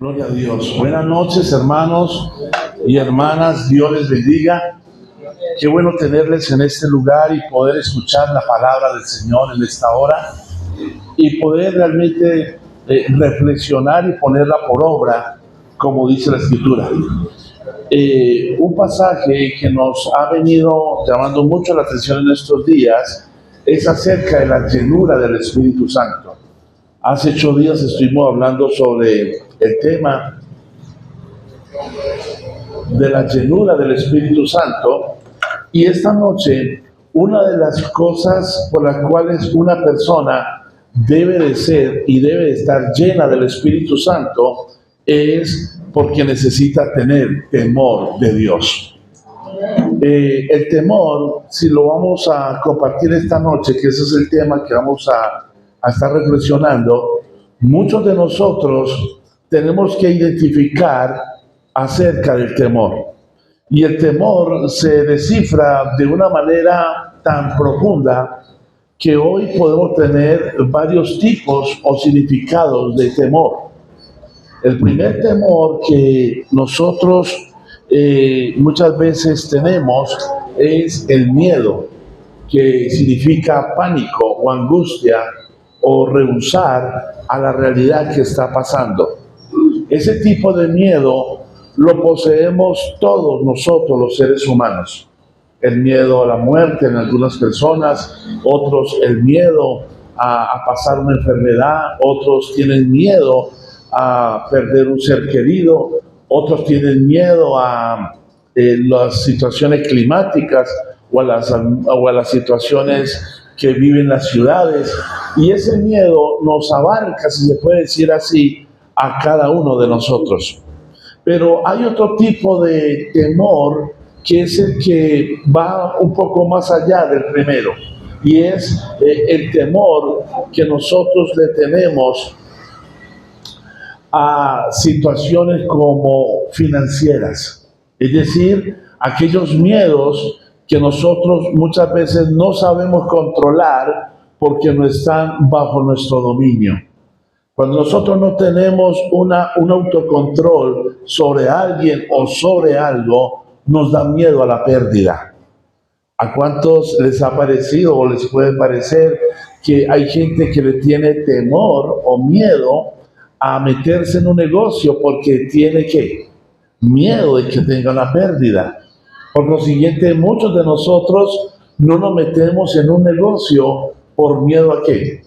Gloria a Dios. Buenas noches, hermanos y hermanas. Dios les bendiga. Qué bueno tenerles en este lugar y poder escuchar la palabra del Señor en esta hora y poder realmente reflexionar y ponerla por obra, como dice la Escritura. Un pasaje que nos ha venido llamando mucho la atención en estos días es acerca de la llenura del Espíritu Santo. Hace 8 días estuvimos hablando sobre el tema de la llenura del Espíritu Santo y esta noche una de las cosas por las cuales una persona debe de ser y debe de estar llena del Espíritu Santo es porque necesita tener temor de Dios. El temor, si lo vamos a compartir esta noche, que ese es el tema que vamos a estar reflexionando, muchos de nosotros tenemos que identificar acerca del temor. Y el temor se descifra de una manera tan profunda que hoy podemos tener varios tipos o significados de temor. El primer temor que nosotros muchas veces tenemos es el miedo, que significa pánico o angustia o rehusar a la realidad que está pasando. Ese tipo de miedo lo poseemos todos nosotros los seres humanos. El miedo a la muerte en algunas personas, otros el miedo a pasar una enfermedad, otros tienen miedo a perder un ser querido, otros tienen miedo a las situaciones climáticas o a las situaciones que viven las ciudades. Y ese miedo nos abarca, si se puede decir así, a cada uno de nosotros. Pero hay otro tipo de temor que es el que va un poco más allá del primero, y es el temor que nosotros le tenemos a situaciones como financieras, es decir, aquellos miedos que nosotros muchas veces no sabemos controlar porque no están bajo nuestro dominio. Cuando nosotros no tenemos un autocontrol sobre alguien o sobre algo, nos da miedo a la pérdida. ¿A cuántos les ha parecido o les puede parecer que hay gente que le tiene temor o miedo a meterse en un negocio porque tiene ¿qué? Miedo de que tenga una pérdida? Por consiguiente, muchos de nosotros no nos metemos en un negocio por miedo a ¿qué?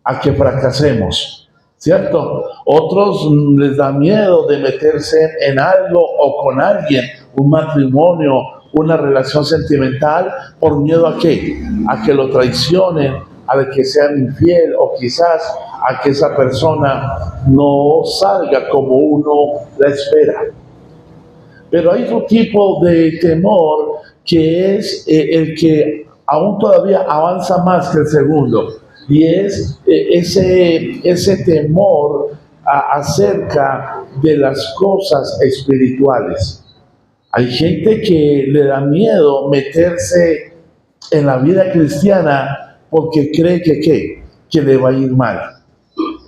A que fracasemos. ¿Cierto? Otros les da miedo de meterse en algo o con alguien, un matrimonio, una relación sentimental, por miedo a ¿qué? A que lo traicionen, a que sean infiel o quizás a que esa persona no salga como uno la espera. Pero hay otro tipo de temor que es el que aún todavía avanza más que el segundo, y es ese temor acerca de las cosas espirituales. Hay gente que le da miedo meterse en la vida cristiana porque cree que le va a ir mal.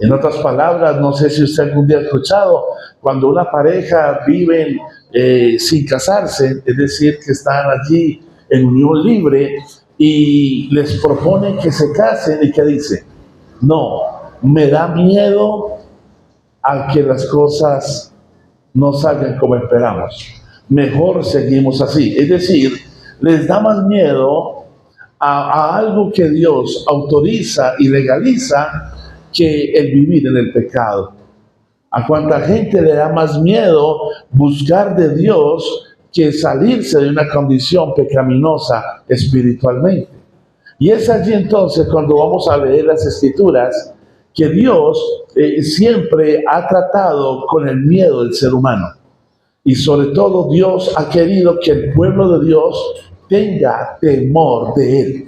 En otras palabras, no sé si usted algún día ha escuchado, cuando una pareja vive sin casarse, es decir, que están allí en unión libre y les proponen que se casen, y que dice, no, me da miedo a que las cosas no salgan como esperamos. Mejor seguimos así. Es decir, les da más miedo a algo que Dios autoriza y legaliza que el vivir en el pecado. ¿A cuánta gente le da más miedo buscar de Dios que salirse de una condición pecaminosa espiritualmente? Y es allí entonces cuando vamos a leer las Escrituras que Dios siempre ha tratado con el miedo del ser humano. Y sobre todo Dios ha querido que el pueblo de Dios tenga temor de Él.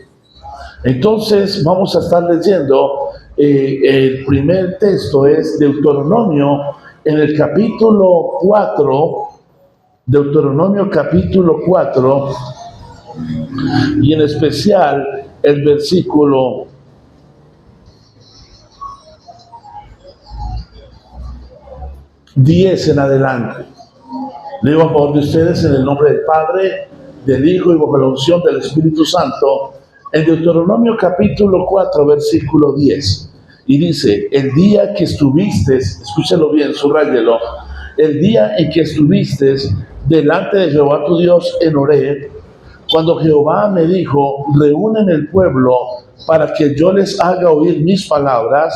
Entonces vamos a estar leyendo el primer texto, es Deuteronomio en el capítulo 4, Deuteronomio capítulo 4, y en especial el versículo 10 en adelante. Leo a favor de ustedes en el nombre del Padre, del Hijo y bajo la unción del Espíritu Santo, en Deuteronomio capítulo 4, versículo 10. Y dice, el día que estuviste, escúchalo bien, subráyelo, el día en que estuviste delante de Jehová tu Dios en Horeb, cuando Jehová me dijo, reúnen el pueblo para que yo les haga oír mis palabras,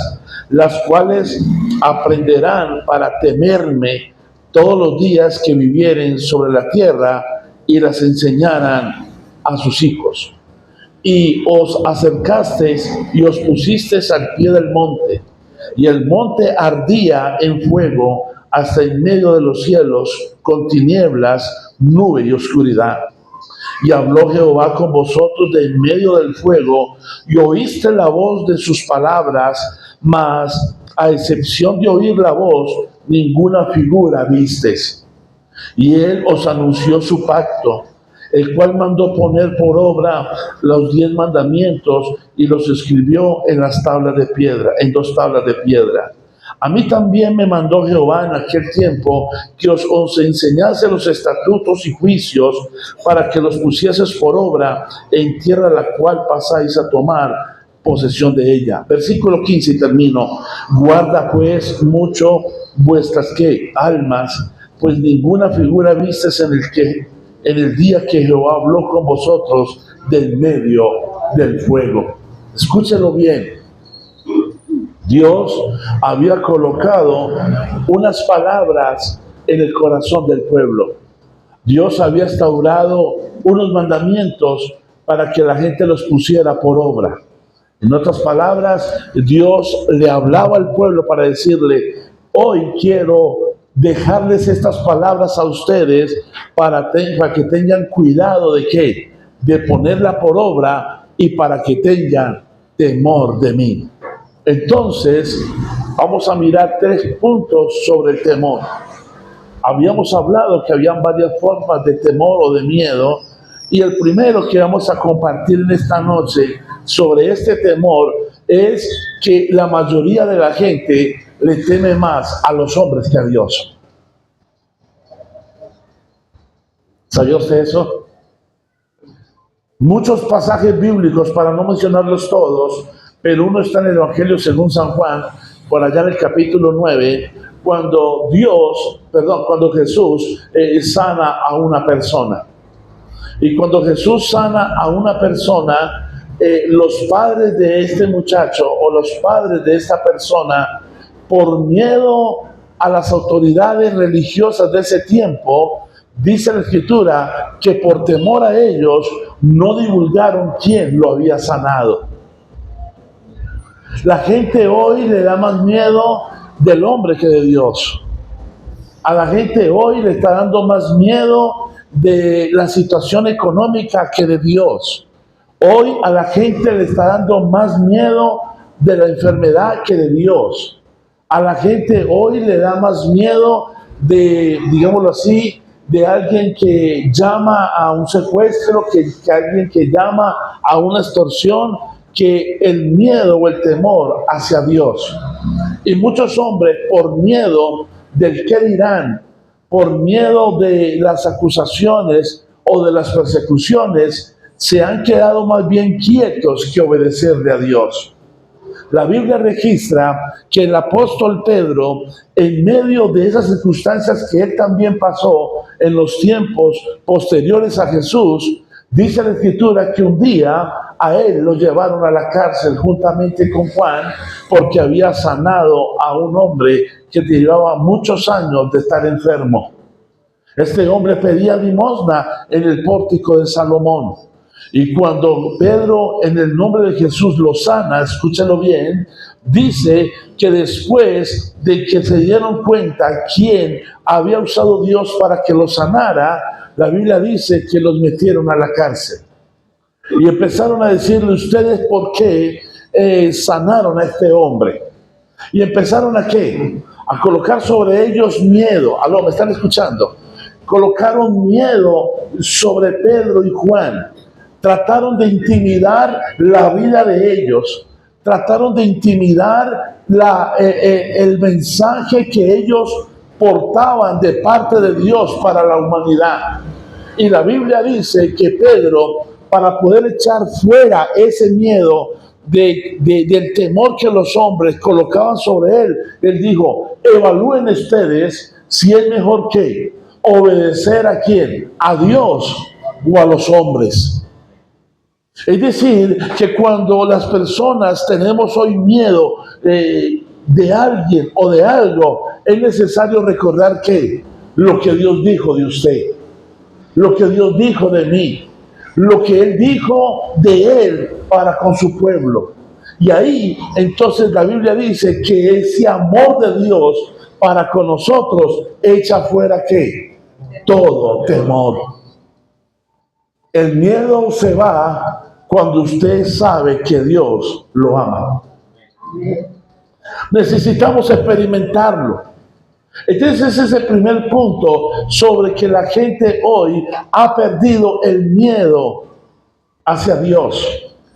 las cuales aprenderán para temerme todos los días que vivieren sobre la tierra y las enseñaran a sus hijos. Y os acercasteis y os pusisteis al pie del monte, y el monte ardía en fuego hasta en medio de los cielos, con tinieblas, nube y oscuridad. Y habló Jehová con vosotros de en medio del fuego, y oíste la voz de sus palabras, mas a excepción de oír la voz, ninguna figura vistes. Y él os anunció su pacto, el cual mandó poner por obra los 10 mandamientos y los escribió en las tablas de piedra, en 2 tablas de piedra. A mí también me mandó Jehová en aquel tiempo que os enseñase los estatutos y juicios para que los pusieses por obra en tierra la cual pasáis a tomar posesión de ella. Versículo 15 y termino. Guarda pues mucho vuestras almas, pues ninguna figura vistes en el día que Jehová habló con vosotros del medio del fuego. Escúchelo bien. Dios había colocado unas palabras en el corazón del pueblo. Dios había instaurado unos mandamientos para que la gente los pusiera por obra. En otras palabras, Dios le hablaba al pueblo para decirle, hoy quiero dejarles estas palabras a ustedes para que tengan cuidado de qué, de ponerla por obra y para que tengan temor de mí. Entonces, vamos a mirar 3 puntos sobre el temor. Habíamos hablado que habían varias formas de temor o de miedo, y el primero que vamos a compartir en esta noche sobre este temor es que la mayoría de la gente le teme más a los hombres que a Dios. ¿Sabía usted eso? Muchos pasajes bíblicos, para no mencionarlos todos, pero uno está en el Evangelio según San Juan, por allá en el capítulo 9, cuando Jesús sana a una persona. Y cuando Jesús sana a una persona, los padres de este muchacho o los padres de esta persona, por miedo a las autoridades religiosas de ese tiempo, dice la Escritura que por temor a ellos no divulgaron quién lo había sanado. La gente hoy le da más miedo del hombre que de Dios. A la gente hoy le está dando más miedo de la situación económica que de Dios. Hoy a la gente le está dando más miedo de la enfermedad que de Dios. A la gente hoy le da más miedo de, digámoslo así, de alguien que llama a un secuestro, que alguien que llama a una extorsión, que el miedo o el temor hacia Dios. Y muchos hombres, por miedo del qué dirán, por miedo de las acusaciones o de las persecuciones, se han quedado más bien quietos que obedecerle a Dios. La Biblia registra que el apóstol Pedro, en medio de esas circunstancias que él también pasó en los tiempos posteriores a Jesús, dice la Escritura que un día a él lo llevaron a la cárcel juntamente con Juan, porque había sanado a un hombre que llevaba muchos años de estar enfermo. Este hombre pedía limosna en el pórtico de Salomón. Y cuando Pedro, en el nombre de Jesús, lo sana, escúchalo bien, dice que después de que se dieron cuenta quién había usado Dios para que lo sanara, la Biblia dice que los metieron a la cárcel. Y empezaron a decirle, ¿ustedes por qué sanaron a este hombre? Y empezaron ¿a qué? A colocar sobre ellos miedo. Aló, ¿me están escuchando? Colocaron miedo sobre Pedro y Juan. Trataron de intimidar la vida de ellos. Trataron de intimidar el mensaje que ellos portaban de parte de Dios para la humanidad. Y la Biblia dice que Pedro, para poder echar fuera ese miedo del temor que los hombres colocaban sobre él dijo, evalúen ustedes si es mejor que obedecer a quién, a Dios o a los hombres. Es decir, que cuando las personas tenemos hoy miedo de alguien o de algo, es necesario recordar que lo que Dios dijo de usted, lo que Dios dijo de mí, lo que Él dijo de Él para con su pueblo. Y ahí entonces la Biblia dice que ese amor de Dios para con nosotros echa fuera ¿qué? Todo temor. El miedo se va cuando usted sabe que Dios lo ama. Necesitamos experimentarlo. Entonces ese es el primer punto sobre que la gente hoy ha perdido el miedo hacia Dios,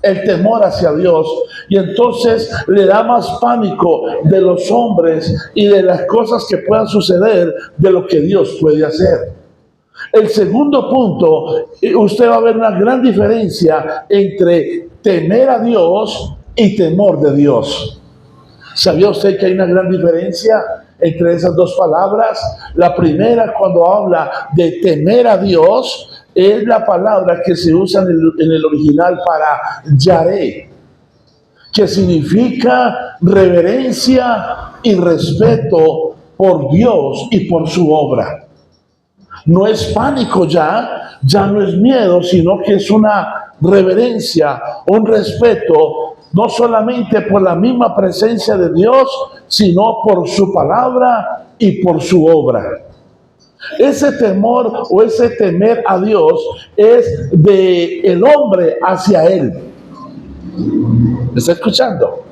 el temor hacia Dios, y entonces le da más pánico de los hombres y de las cosas que puedan suceder de lo que Dios puede hacer. El segundo punto, usted va a ver una gran diferencia entre temer a Dios y temor de Dios. ¿Sabía usted que hay una gran diferencia entre esas dos palabras? La primera, cuando habla de temer a Dios, es la palabra que se usa en el original para yaré, que significa reverencia y respeto por Dios y por su obra. No es pánico ya no es miedo, sino que es una reverencia, un respeto, no solamente por la misma presencia de Dios, sino por su palabra y por su obra. Ese temor o ese temer a Dios es de el hombre hacia Él. ¿Me está escuchando?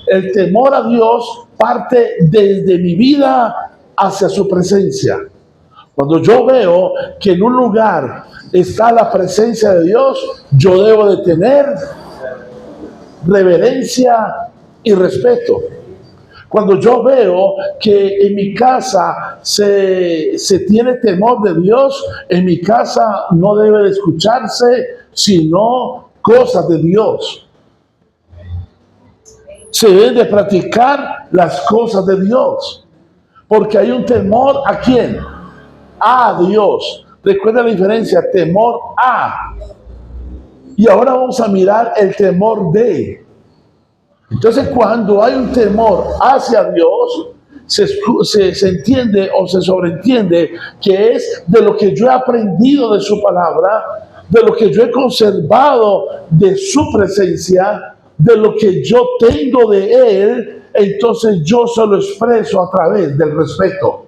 El temor a Dios parte desde mi vida hacia su presencia. Cuando yo veo que en un lugar está la presencia de Dios, yo debo de tener reverencia y respeto. Cuando yo veo que en mi casa se tiene temor de Dios, en mi casa no debe de escucharse sino cosas de Dios. Se deben de practicar las cosas de Dios, porque hay un temor ¿a quién? A Dios. Recuerda la diferencia, temor a. Y ahora vamos a mirar el temor de. Entonces, cuando hay un temor hacia Dios, se entiende o se sobreentiende que es de lo que yo he aprendido de su palabra, de lo que yo he conservado de su presencia, de lo que yo tengo de Él, entonces yo se lo expreso a través del respeto.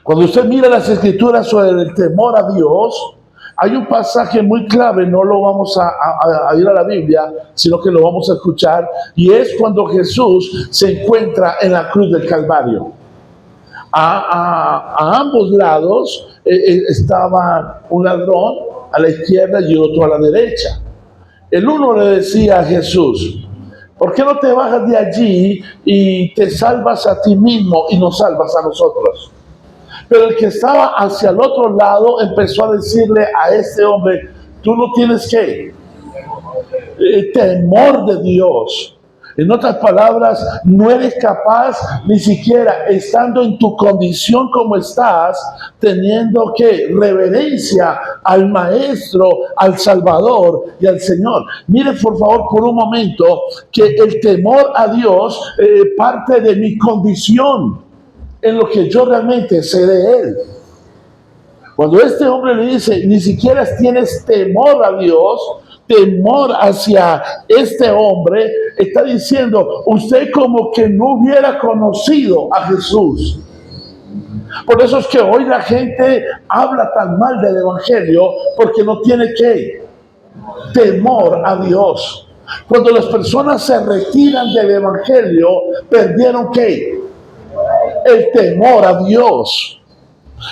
Cuando usted mira las escrituras sobre el temor a Dios, hay un pasaje muy clave, no lo vamos a ir a la Biblia, sino que lo vamos a escuchar, y es cuando Jesús se encuentra en la cruz del Calvario. A ambos lados estaba un ladrón a la izquierda y otro a la derecha. El uno le decía a Jesús, ¿por qué no te bajas de allí y te salvas a ti mismo y nos salvas a nosotros? Pero el que estaba hacia el otro lado empezó a decirle a este hombre, tú no tienes que temor de Dios. En otras palabras, no eres capaz ni siquiera estando en tu condición como estás, teniendo que reverencia al Maestro, al Salvador y al Señor. Mire por favor por un momento que el temor a Dios parte de mi condición, en lo que yo realmente sé de Él. Cuando este hombre le dice, ni siquiera tienes temor a Dios, temor hacia este hombre, está diciendo, usted como que no hubiera conocido a Jesús. Por eso es que hoy la gente habla tan mal del Evangelio, porque no tiene ¿qué? Temor a Dios. Cuando las personas se retiran del Evangelio, perdieron ¿qué? El temor a Dios.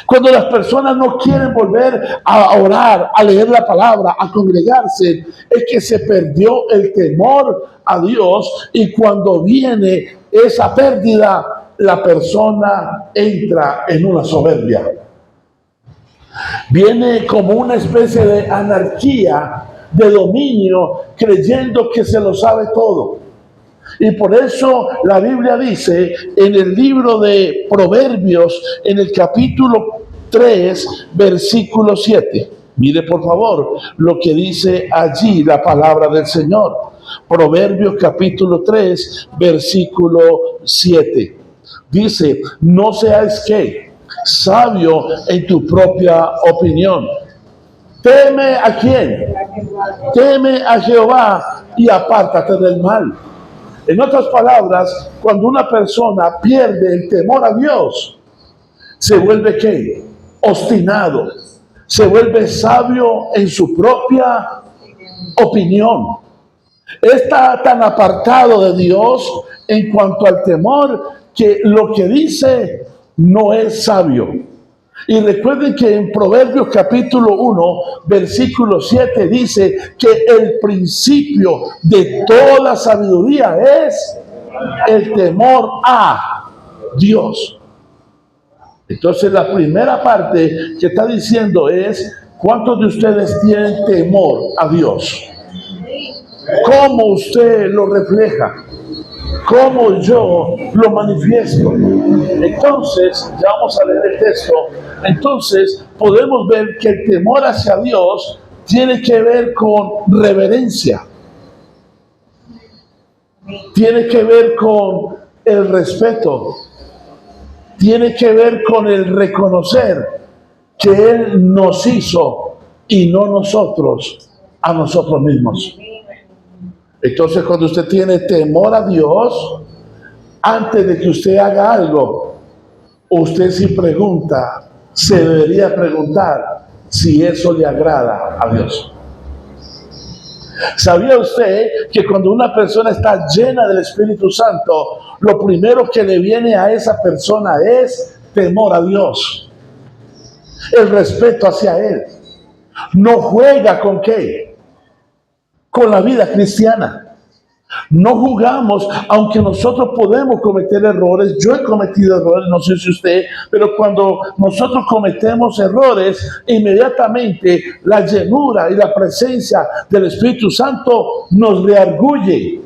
Cuando las personas no quieren volver a orar, a leer la palabra, a congregarse, es que se perdió el temor a Dios, y cuando viene esa pérdida, la persona entra en una soberbia. Viene como una especie de anarquía, de dominio, creyendo que se lo sabe todo. Y por eso la Biblia dice en el libro de Proverbios, en el capítulo 3, versículo 7. Mire por favor lo que dice allí la palabra del Señor. Proverbios capítulo 3, versículo 7. Dice, no seas ¿qué? Sabio en tu propia opinión. Teme a quién? Teme a Jehová y apártate del mal. En otras palabras, cuando una persona pierde el temor a Dios, se vuelve ¿qué? Obstinado. Se vuelve sabio en su propia opinión. Está tan apartado de Dios en cuanto al temor que lo que dice no es sabio. Y recuerden que en Proverbios capítulo 1, versículo 7 dice que el principio de toda sabiduría es el temor a Dios. Entonces la primera parte que está diciendo es, ¿cuántos de ustedes tienen temor a Dios? ¿Cómo usted lo refleja? ¿Cómo yo lo manifiesto? Entonces, ya vamos a leer el texto. Entonces, podemos ver que el temor hacia Dios tiene que ver con reverencia. Tiene que ver con el respeto. Tiene que ver con el reconocer que Él nos hizo y no nosotros a nosotros mismos. Entonces, cuando usted tiene temor a Dios, antes de que usted haga algo, usted se pregunta, se debería preguntar si eso le agrada a Dios. ¿Sabía usted que cuando una persona está llena del Espíritu Santo, lo primero que le viene a esa persona es temor a Dios? El respeto hacia Él. No juega con ¿qué? Con la vida cristiana. No jugamos, aunque nosotros podemos cometer errores. Yo he cometido errores, no sé si usted, pero cuando nosotros cometemos errores, inmediatamente la llenura y la presencia del Espíritu Santo nos reargulle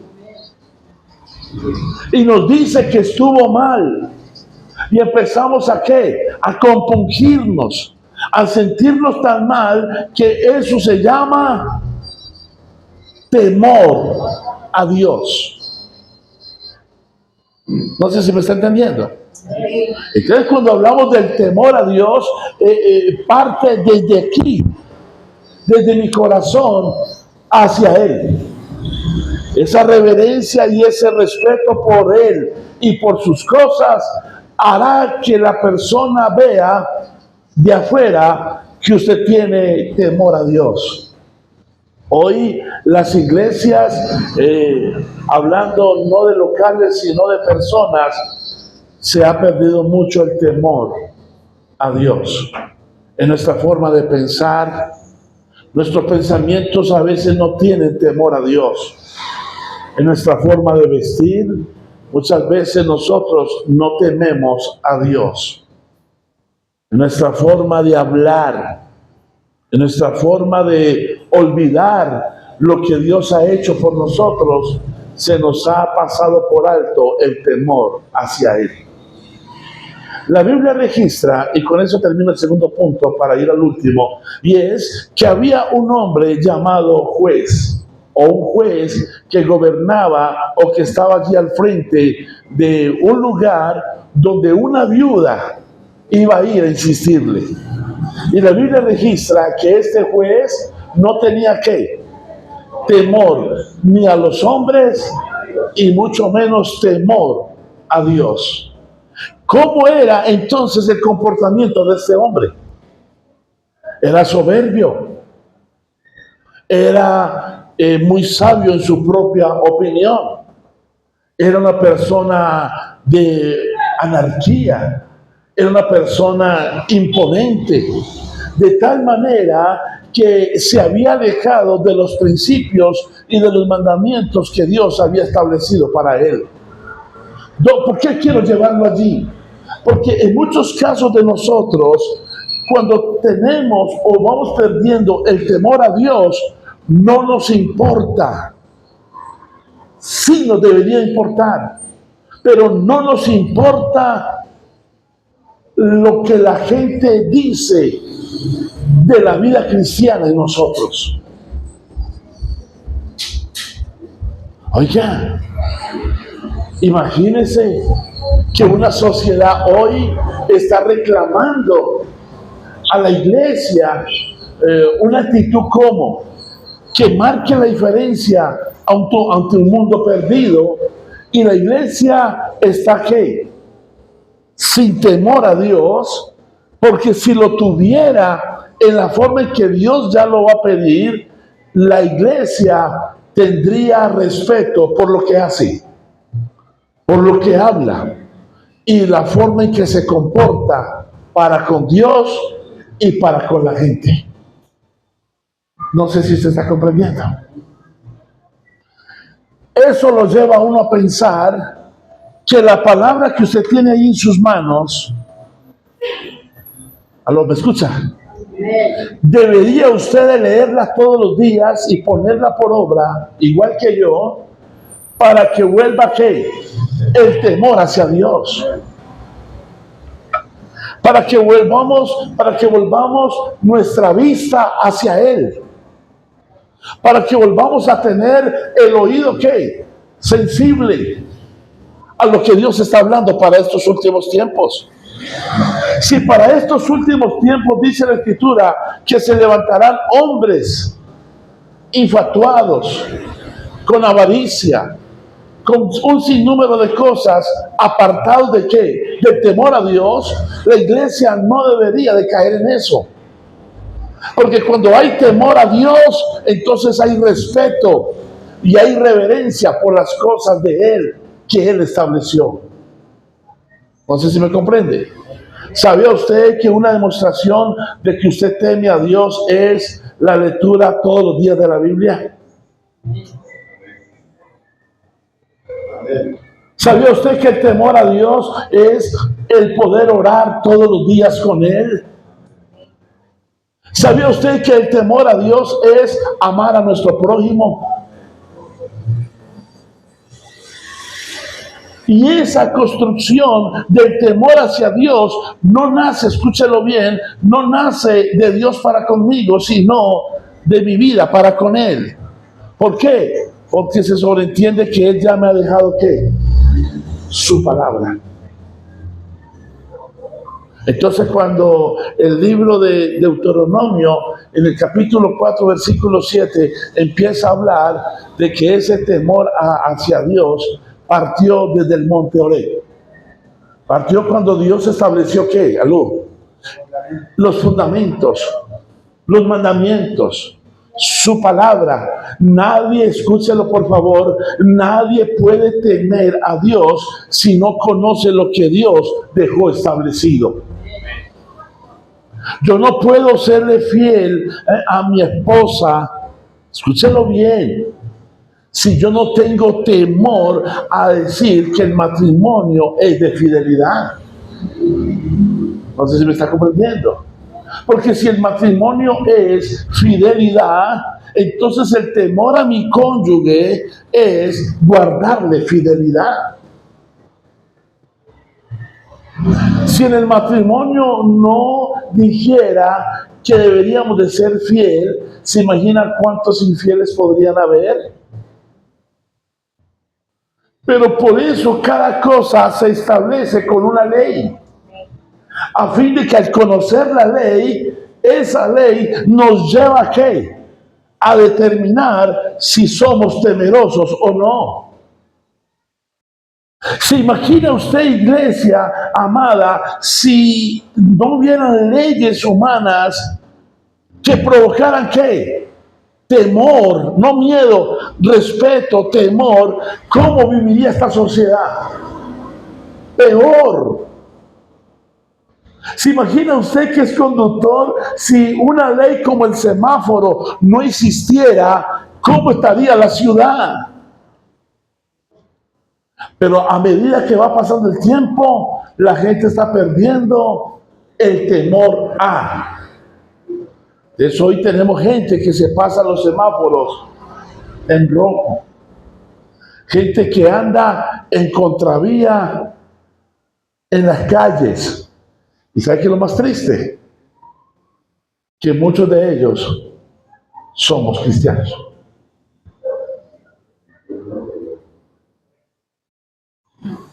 y nos dice que estuvo mal. Y empezamos a ¿qué? A compungirnos, a sentirnos tan mal que eso se llama temor a Dios. No sé si me está entendiendo. Entonces, cuando hablamos del temor a Dios, parte desde aquí, desde mi corazón hacia Él. Esa reverencia y ese respeto por Él y por sus cosas hará que la persona vea de afuera que usted tiene temor a Dios. Hoy las iglesias, hablando no de locales sino de personas, se ha perdido mucho el temor a Dios. En nuestra forma de pensar, nuestros pensamientos a veces no tienen temor a Dios. En nuestra forma de vestir, muchas veces nosotros no tememos a Dios. En nuestra forma de hablar, en nuestra forma de olvidar lo que Dios ha hecho por nosotros, se nos ha pasado por alto el temor hacia Él. La Biblia registra, y con eso termino el segundo punto para ir al último, y es que había un hombre llamado juez, o un juez que gobernaba o que estaba allí al frente de un lugar donde una viuda iba a ir a insistirle. Y la Biblia registra que este juez no tenía ¿qué? Temor ni a los hombres y mucho menos temor a Dios. ¿Cómo era entonces el comportamiento de este hombre? Era soberbio. Era muy sabio en su propia opinión. Era una persona de anarquía. Era una persona imponente, de tal manera que se había alejado de los principios y de los mandamientos que Dios había establecido para él. ¿Por qué quiero llevarlo allí? Porque en muchos casos de nosotros, cuando tenemos o vamos perdiendo el temor a Dios, no nos importa. Sí nos debería importar, pero no nos importa lo que la gente dice de la vida cristiana en nosotros. Oiga, imagínense que una sociedad hoy está reclamando a la iglesia una actitud como que marque la diferencia ante un mundo perdido, y la iglesia está ¿qué? Sin temor a Dios, porque si lo tuviera en la forma en que Dios ya lo va a pedir, la iglesia tendría respeto por lo que hace, por lo que habla y la forma en que se comporta para con Dios y para con la gente. No sé si se está comprendiendo. Eso lo lleva a uno a pensar que la palabra que usted tiene ahí en sus manos, ¿aló, me escucha? Debería usted de leerla todos los días y ponerla por obra, igual que yo, para que vuelva ¿qué? El temor hacia Dios. Para que volvamos nuestra vista hacia Él. Para que volvamos a tener el oído ¿qué? Sensible a lo que Dios está hablando para estos últimos tiempos. Si para estos últimos tiempos dice la Escritura que se levantarán hombres infatuados, con avaricia, con un sinnúmero de cosas, apartados de ¿qué? Del temor a Dios, la iglesia no debería de caer en eso. Porque cuando hay temor a Dios, entonces hay respeto y hay reverencia por las cosas de Él que Él estableció. No sé si me comprende. ¿Sabía usted que una demostración de que usted teme a Dios es la lectura todos los días de la Biblia? ¿Sabía usted que el temor a Dios es el poder orar todos los días con Él? ¿Sabía usted que el temor a Dios es amar a nuestro prójimo? Y esa construcción del temor hacia Dios no nace, escúchelo bien, no nace de Dios para conmigo, sino de mi vida para con Él. ¿Por qué? Porque se sobreentiende que Él ya me ha dejado ¿qué? Su palabra. Entonces, cuando el libro de Deuteronomio, en el capítulo 4, versículo 7, empieza a hablar de que ese temor hacia Dios partió desde el monte Oreb. Partió cuando Dios estableció ¿qué? Aló. Los fundamentos, los mandamientos, su palabra. Nadie, escúchelo por favor, nadie puede temer a Dios si no conoce lo que Dios dejó establecido. Yo no puedo serle fiel a mi esposa, escúchelo bien, si yo no tengo temor a decir que el matrimonio es de fidelidad. No sé si me está comprendiendo. Porque si el matrimonio es fidelidad, entonces el temor a mi cónyuge es guardarle fidelidad. Si en el matrimonio no dijera que deberíamos de ser fiel, ¿se imagina cuántos infieles podrían haber? Pero por eso cada cosa se establece con una ley, a fin de que al conocer la ley, esa ley nos lleva ¿a qué? A determinar si somos temerosos o no. ¿Se imagina usted, iglesia amada, si no hubieran leyes humanas que provocaran ¿qué? Temor, no miedo, respeto, temor? ¿Cómo viviría esta sociedad? Peor. ¿Se imagina usted que es conductor? Si una ley como el semáforo no existiera, ¿cómo estaría la ciudad? Pero a medida que va pasando el tiempo, la gente está perdiendo el temor a. De eso hoy tenemos gente que se pasa los semáforos en rojo. Gente que anda en contravía en las calles. ¿Y sabe qué es lo más triste? Que muchos de ellos somos cristianos.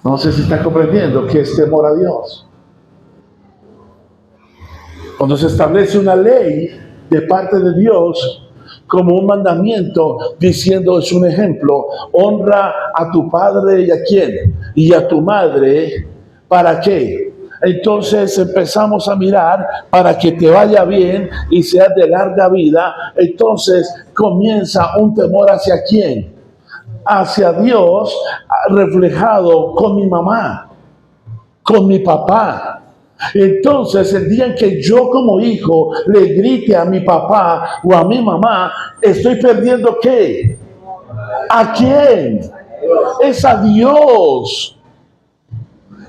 No sé si está comprendiendo que es temor a Dios. Cuando se establece una ley de parte de Dios como un mandamiento, diciendo, es un ejemplo, honra a tu padre y a quién, y a tu madre, ¿para qué? Entonces empezamos a mirar para que te vaya bien y seas de larga vida. Entonces comienza un temor hacia quién, hacia Dios, reflejado con mi mamá, con mi papá. Entonces el día en que yo como hijo le grite a mi papá o a mi mamá, estoy perdiendo ¿qué? ¿A quién? Es a Dios.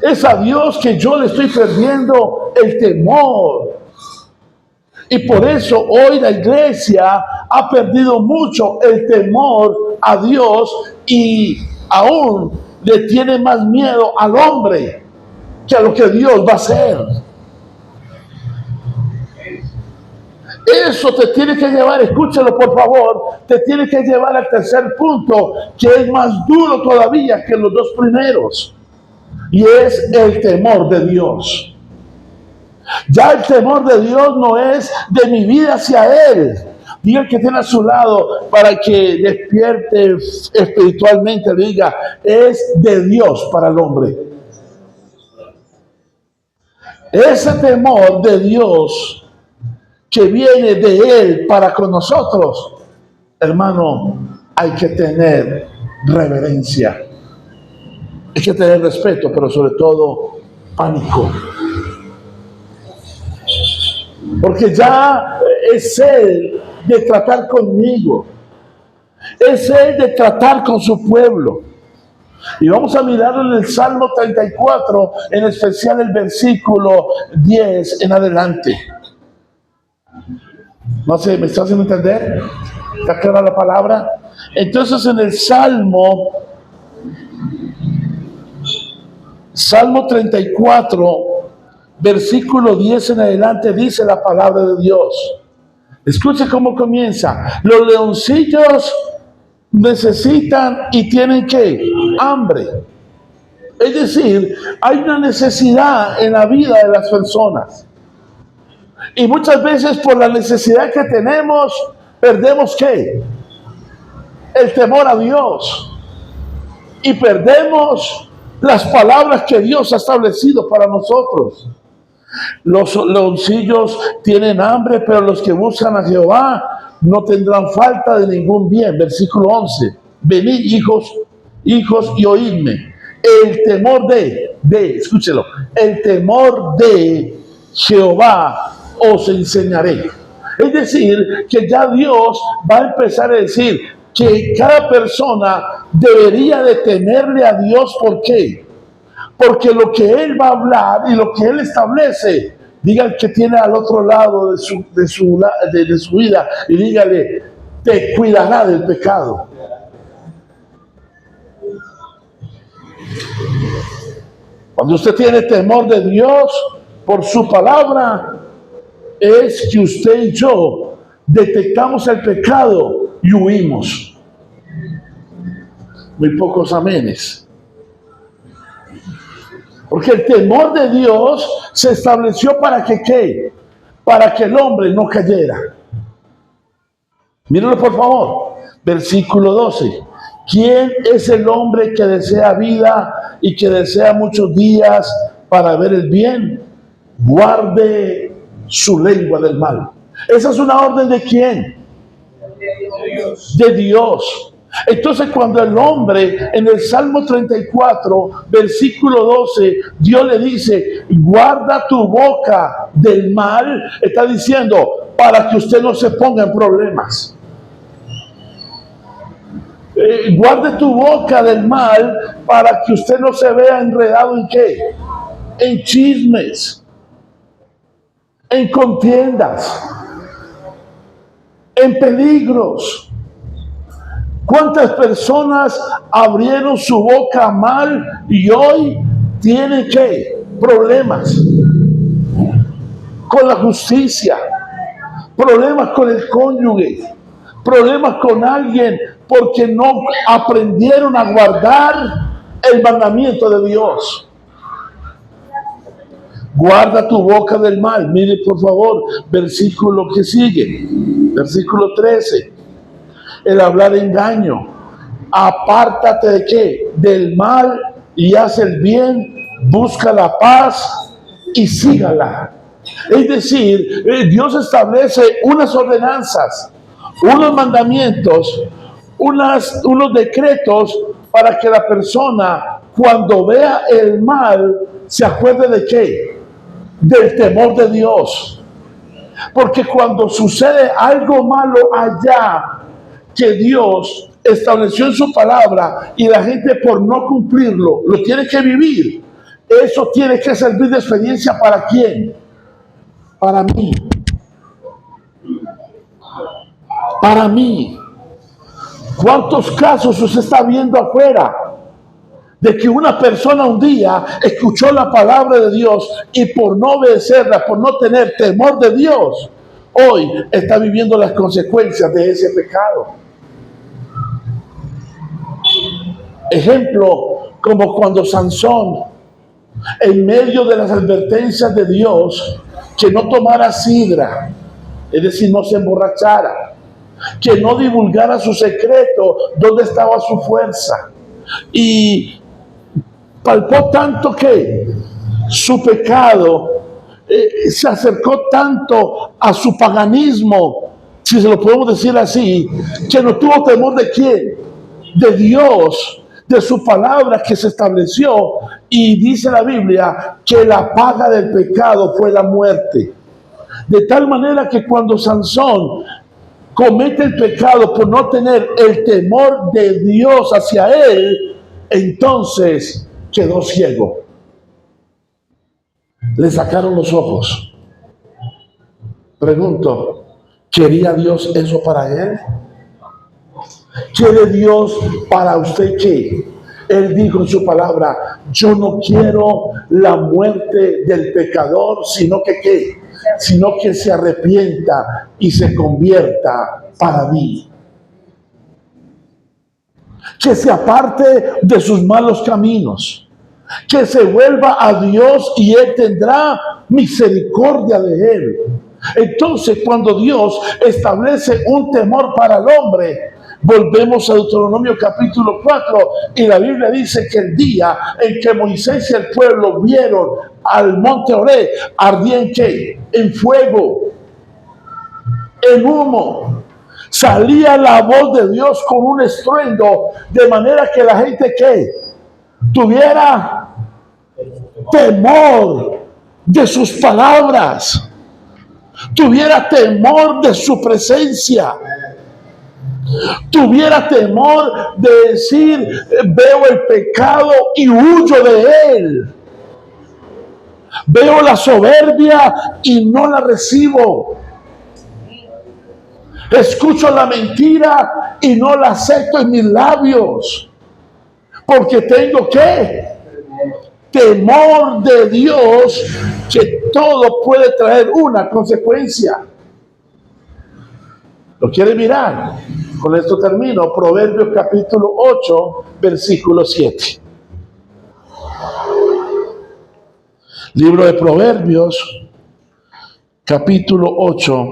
Es a Dios que yo le estoy perdiendo el temor. Y por eso hoy la iglesia ha perdido mucho el temor a Dios y aún le tiene más miedo al hombre que a lo que Dios va a hacer. Eso te tiene que llevar, escúchalo por favor, te tiene que llevar al tercer punto, que es más duro todavía que los dos primeros, y es el temor de Dios. Ya el temor de Dios no es de mi vida hacia Él. Diga el que tiene a su lado para que despierte espiritualmente, diga, es de Dios para el hombre. Ese temor de Dios que viene de Él para con nosotros, hermano, hay que tener reverencia. Hay que tener respeto, pero sobre todo pánico. Porque ya es Él de tratar conmigo. Es Él de tratar con su pueblo. Y vamos a mirarlo en el Salmo 34, en especial el versículo 10 en adelante. No sé, ¿me está haciendo entender? ¿Está clara la palabra? Entonces en el Salmo 34, versículo 10 en adelante, dice la palabra de Dios. Escuche cómo comienza. Los leoncillos necesitan y tienen ¿qué? Hambre. Es decir, hay una necesidad en la vida de las personas. Y muchas veces por la necesidad que tenemos, perdemos ¿qué? El temor a Dios. Y perdemos las palabras que Dios ha establecido para nosotros. Los leoncillos tienen hambre, pero los que buscan a Jehová no tendrán falta de ningún bien. Versículo 11. Venid, hijos, y oídme. El temor escúchelo, el temor de Jehová os enseñaré. Es decir, que ya Dios va a empezar a decir que cada persona debería de temerle a Dios. ¿Por qué? Porque lo que Él va a hablar y lo que Él establece, diga el que tiene al otro lado de su vida y dígale, te cuidará del pecado. Cuando usted tiene temor de Dios por su palabra, es que usted y yo detectamos el pecado y huimos. Muy pocos amenes. Porque el temor de Dios se estableció para que ¿qué? Para que el hombre no cayera. Mírenlo por favor. Versículo 12. ¿Quién es el hombre que desea vida y que desea muchos días para ver el bien? Guarde su lengua del mal. Esa es una orden ¿de quién? De Dios. Entonces cuando el hombre en el Salmo 34, versículo 12, Dios le dice, guarda tu boca del mal, está diciendo, para que usted no se ponga en problemas. Guarde tu boca del mal para que usted no se vea enredado en qué, en chismes, en contiendas, en peligros. ¿Cuántas personas abrieron su boca mal y hoy tienen qué? Problemas con la justicia, problemas con el cónyuge, problemas con alguien porque no aprendieron a guardar el mandamiento de Dios. Guarda tu boca del mal. Mire por favor, versículo que sigue, versículo 13. El hablar engaño. Apártate de qué? Del mal y haz el bien, busca la paz y sígala. Es decir, Dios establece unas ordenanzas, unos mandamientos, unos decretos para que la persona cuando vea el mal se acuerde de qué? Del temor de Dios. Porque cuando sucede algo malo allá que Dios estableció en su palabra y la gente por no cumplirlo lo tiene que vivir, eso tiene que servir de experiencia ¿para quién? Para mí. Para mí. ¿Cuántos casos usted está viendo afuera de que una persona un día escuchó la palabra de Dios y por no obedecerla, por no tener temor de Dios, hoy está viviendo las consecuencias de ese pecado? Ejemplo, como cuando Sansón, en medio de las advertencias de Dios, que no tomara sidra, es decir, no se emborrachara, que no divulgara su secreto, dónde estaba su fuerza, y palpó tanto que su pecado se acercó tanto a su paganismo, si se lo podemos decir así, que no tuvo temor de quién, de Dios, de su palabra que se estableció, y dice la Biblia que la paga del pecado fue la muerte. De tal manera que cuando Sansón comete el pecado por no tener el temor de Dios hacia él, entonces quedó ciego. Le sacaron los ojos. Pregunto, ¿quería Dios eso para él? ¿Quiere Dios para usted qué? Él dijo en su palabra, yo no quiero la muerte del pecador, sino que ¿qué? Sino que se arrepienta y se convierta para mí. Que se aparte de sus malos caminos, que se vuelva a Dios y Él tendrá misericordia de él. Entonces, cuando Dios establece un temor para el hombre, volvemos a Deuteronomio capítulo 4 y la Biblia dice que el día en que Moisés y el pueblo vieron al monte Oreb, ardía en ¿qué? En fuego, en humo. Salía la voz de Dios con un estruendo, de manera que la gente ¿qué? Tuviera temor de sus palabras, tuviera temor de su presencia, tuviera temor de decir, veo el pecado y huyo de él, veo la soberbia y no la recibo, escucho la mentira y no la acepto en mis labios, porque tengo ¿qué? Temor de Dios, que todo puede traer una consecuencia. ¿Lo quiere mirar? Con esto termino. Proverbios capítulo 8, versículo 7. Libro de Proverbios, capítulo 8.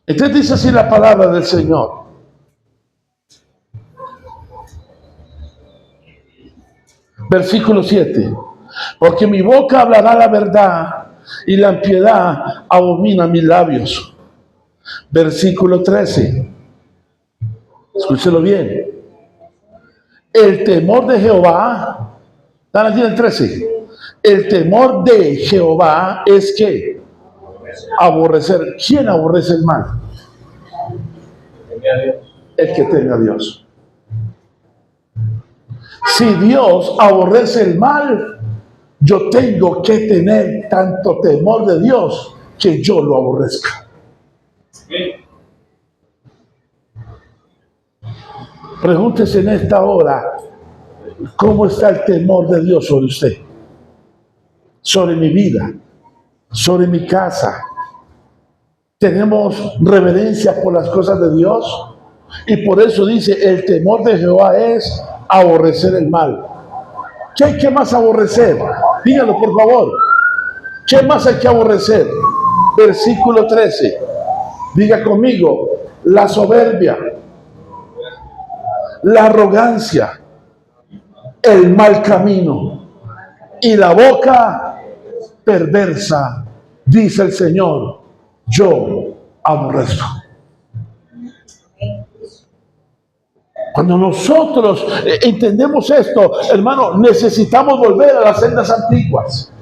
Entonces dice así la palabra del Señor. Versículo 7. Porque mi boca hablará la verdad y la impiedad abomina mis labios. Versículo 13. Escúchelo bien. El temor de Jehová, ¿están aquí en el 13? El temor de Jehová es ¿qué? Aborrecer. ¿Quién aborrece el mal? El que teme a Dios. Si Dios aborrece el mal, yo tengo que tener tanto temor de Dios que yo lo aborrezca. Pregúntese en esta hora, ¿cómo está el temor de Dios sobre usted? Sobre mi vida, sobre mi casa. ¿Tenemos reverencia por las cosas de Dios? Y por eso dice, el temor de Jehová es aborrecer el mal. ¿Qué hay que más aborrecer? Díganlo por favor. ¿Qué más hay que aborrecer? Versículo 13. Diga conmigo, la soberbia, la arrogancia, el mal camino y la boca perversa, dice el Señor, yo aborrezco. Cuando nosotros entendemos esto, hermano, necesitamos volver a las sendas antiguas.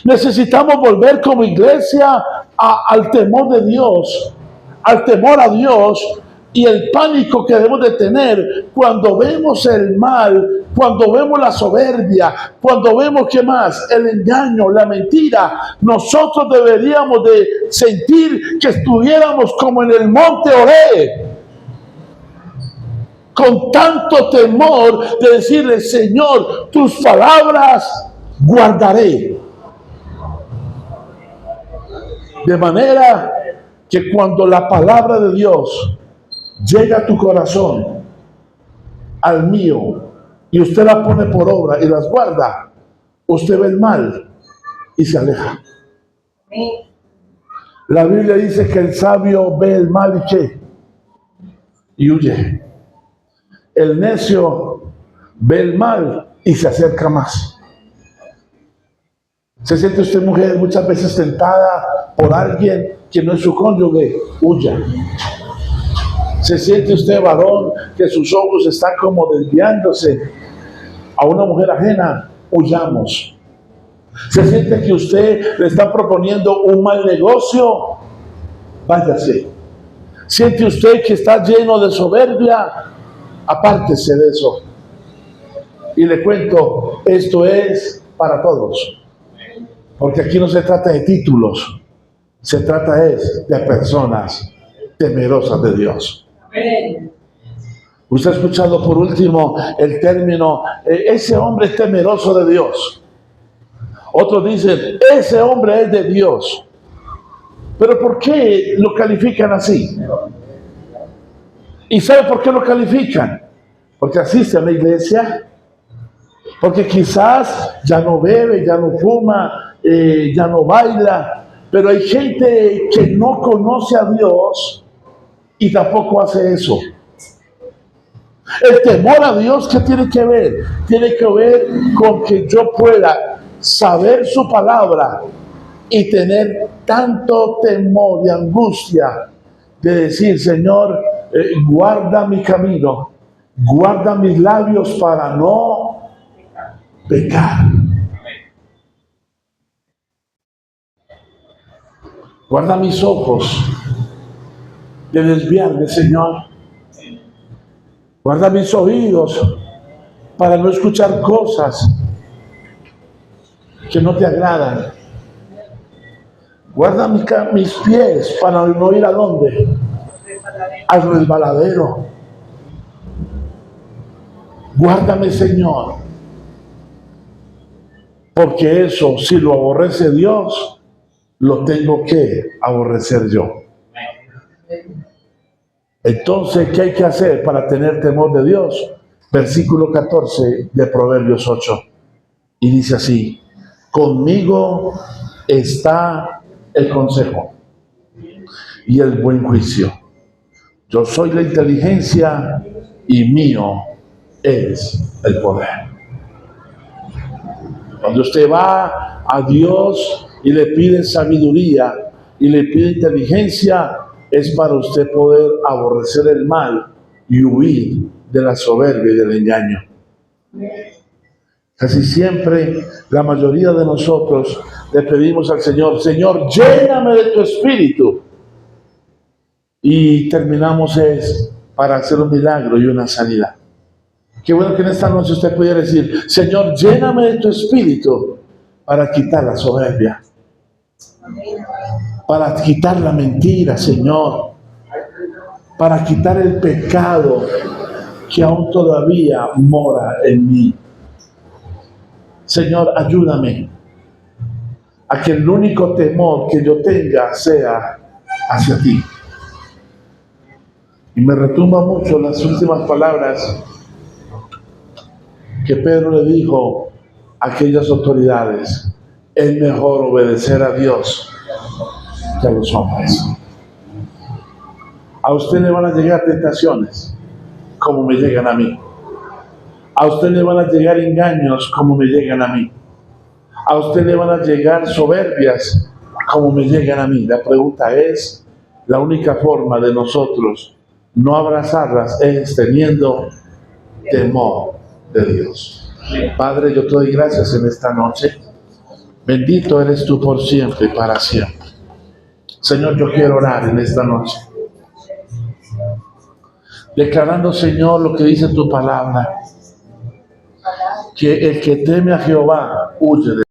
Necesitamos volver como iglesia al temor de Dios, al temor a Dios y el pánico que debemos de tener cuando vemos el mal, cuando vemos la soberbia, cuando vemos, ¿qué más? El engaño, la mentira. Nosotros deberíamos de sentir que estuviéramos como en el monte Oreb, con tanto temor de decirle, Señor, tus palabras guardaré. De manera que cuando la palabra de Dios llega a tu corazón, al mío, y usted la pone por obra y las guarda, usted ve el mal y se aleja. La Biblia dice que el sabio ve el mal y ¿qué? Y huye. El necio ve el mal y se acerca más. ¿Se siente usted, mujer, muchas veces tentada por alguien que no es su cónyuge? Huya. ¿Se siente usted, varón, que sus ojos están como desviándose a una mujer ajena? Huyamos. ¿Se siente que usted le está proponiendo un mal negocio? Váyase. ¿Siente usted que está lleno de soberbia? Apártese de eso. Y le cuento, esto es para todos. Porque aquí no se trata de títulos, se trata de personas temerosas de Dios. Usted ha escuchado por último el término, ese hombre es temeroso de Dios. Otros dicen, ese hombre es de Dios. Pero ¿por qué lo califican así? ¿Y sabe por qué lo califican? Porque asiste a la iglesia, porque quizás ya no bebe, ya no fuma, ya no baila, pero hay gente que no conoce a Dios y tampoco hace eso. El temor a Dios, ¿qué tiene que ver? Tiene que ver con que yo pueda saber su palabra y tener tanto temor y angustia de decir, Señor, guarda mi camino, guarda mis labios para no pecar. Guarda mis ojos de desviarme, Señor. Guarda mis oídos para no escuchar cosas que no te agradan. Guarda mis pies para no ir a dónde? Al resbaladero. Guárdame, Señor. Porque eso, si lo aborrece Dios, lo tengo que aborrecer yo. Entonces, ¿qué hay que hacer para tener temor de Dios? Versículo 14 de Proverbios 8. Y dice así, conmigo está el consejo y el buen juicio. Yo soy la inteligencia y mío es el poder. Cuando usted va a Dios y le pide sabiduría y le pide inteligencia, es para usted poder aborrecer el mal y huir de la soberbia y del engaño. Casi siempre la mayoría de nosotros le pedimos al Señor, Señor, lléname de tu espíritu. Y terminamos es para hacer un milagro y una sanidad. Qué bueno que en esta noche usted pudiera decir, Señor, lléname de tu espíritu para quitar la soberbia, para quitar la mentira, Señor, para quitar el pecado que aún todavía mora en mí. Señor, ayúdame a que el único temor que yo tenga sea hacia ti. Y me retumba mucho las últimas palabras que Pedro le dijo a aquellas autoridades: es mejor obedecer a Dios que a los hombres. A usted le van a llegar tentaciones como me llegan a mí. A usted le van a llegar engaños como me llegan a mí. A usted le van a llegar soberbias como me llegan a mí. La pregunta es, la única forma de nosotros no abrazarlas es teniendo temor de Dios. Padre, yo te doy gracias en esta noche. Bendito eres tú por siempre y para siempre. Señor, yo quiero orar en esta noche, declarando, Señor, lo que dice tu palabra, que el que teme a Jehová huye de